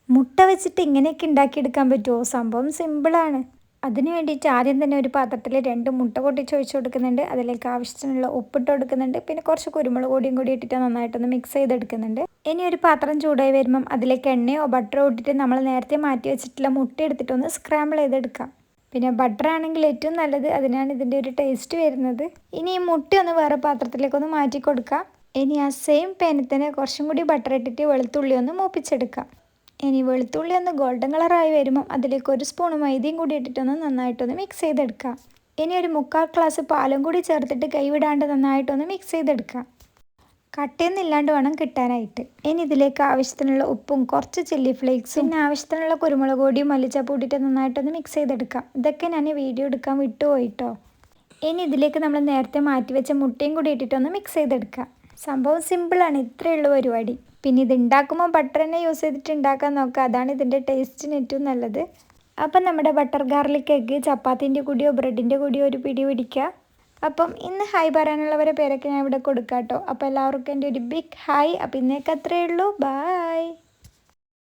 മുട്ട വെച്ചിട്ട് ഇങ്ങനെയൊക്കെ ഉണ്ടാക്കിയെടുക്കാൻ പറ്റുമോ? സംഭവം സിമ്പിളാണ്. അതിന് വേണ്ടിയിട്ട് ആദ്യം തന്നെ ഒരു പാത്രത്തിൽ 2 മുട്ട പൊട്ടിച്ചൊഴിച്ച് കൊടുക്കുന്നുണ്ട്. അതിലേക്ക് ആവശ്യത്തിനുള്ള ഉപ്പിട്ട് കൊടുക്കുന്നുണ്ട്. പിന്നെ കുറച്ച് കുരുമുളക് പൊടിയും കൂടി ഇട്ടിട്ട് നന്നായിട്ടൊന്ന് മിക്സ് ചെയ്തെടുക്കുന്നുണ്ട്. ഇനി ഒരു പാത്രം ചൂടായി വരുമ്പം അതിലേക്ക് എണ്ണയോ ബട്ടറോ ഇട്ടിട്ട് നമ്മൾ നേരത്തെ മാറ്റി വെച്ചിട്ടുള്ള മുട്ട എടുത്തിട്ടൊന്ന് സ്ക്രാമ്പിൾ ചെയ്തെടുക്കാം. പിന്നെ ബട്ടർ ആണെങ്കിൽ ഏറ്റവും നല്ലത്, അതിനാണ് ഇതിൻ്റെ ഒരു ടേസ്റ്റ് വരുന്നത്. ഇനി ഈ മുട്ട ഒന്ന് വേറെ പാത്രത്തിലേക്കൊന്ന് മാറ്റി കൊടുക്കാം. ഇനി ആ സെയിം പാനിൽ തന്നെ കുറച്ചും കൂടി ബട്ടർ ഇട്ടിട്ട് വെളുത്തുള്ളി ഒന്ന് മൂപ്പിച്ചെടുക്കാം. ഇനി വെളുത്തുള്ളി ഒന്ന് ഗോൾഡൻ കളറായി വരുമ്പം അതിലേക്ക് 1 സ്പൂൺ മൈദയും കൂടി ഇട്ടിട്ടൊന്ന് നന്നായിട്ടൊന്ന് മിക്സ് ചെയ്തെടുക്കാം. ഇനി ഒരു 3/4 ഗ്ലാസ് പാലും കൂടി ചേർത്തിട്ട് കൈവിടാണ്ട് നന്നായിട്ടൊന്ന് മിക്സ് ചെയ്തെടുക്കാം. കട്ടയൊന്നും ഇല്ലാണ്ട് വേണം കിട്ടാനായിട്ട്. ഇനി ഇതിലേക്ക് ആവശ്യത്തിനുള്ള ഉപ്പും കുറച്ച് ചില്ലി ഫ്ലേക്സും പിന്നെ ആവശ്യത്തിനുള്ള കുരുമുളക് പൊടിയും മല്ലിച്ചപ്പ് ഇട്ടിട്ട് നന്നായിട്ടൊന്ന് മിക്സ് ചെയ്തെടുക്കാം. ഇതൊക്കെ ഞാൻ വീഡിയോ എടുക്കാൻ വിട്ടുപോയിട്ടോ. ഇനി ഇതിലേക്ക് നമ്മൾ നേരത്തെ മാറ്റി വെച്ച മുട്ടയും കൂടി ഇട്ടിട്ടൊന്ന് മിക്സ് ചെയ്തെടുക്കാം. സംഭവം സിമ്പിളാണ്, ഇത്രയേ ഉള്ളൂ പരിപാടി. പിന്നെ ഇത് ഉണ്ടാക്കുമ്പോൾ ബട്ടർ തന്നെ യൂസ് ചെയ്തിട്ട് ഉണ്ടാക്കാൻ നോക്കുക, അതാണ് ഇതിൻ്റെ ടേസ്റ്റിന് ഏറ്റവും നല്ലത്. അപ്പം നമ്മുടെ ബട്ടർ ഗാർലിക് എഗ്ഗ് ചപ്പാത്തിൻ്റെ കൂടിയോ ബ്രെഡിൻ്റെ കൂടിയോ ഒരു പിടി പിടിക്കുക. അപ്പം ഇന്ന് ഹായ് പറയാനുള്ളവരെ പേരൊക്കെ ഞാൻ ഇവിടെ കൊടുക്കാം കേട്ടോ. അപ്പോൾ എല്ലാവർക്കും എൻ്റെ ഒരു ബിഗ് ഹായ്. അപ്പോൾ ഇന്നേക്ക് അത്രയേ ഉള്ളൂ. ബായ്.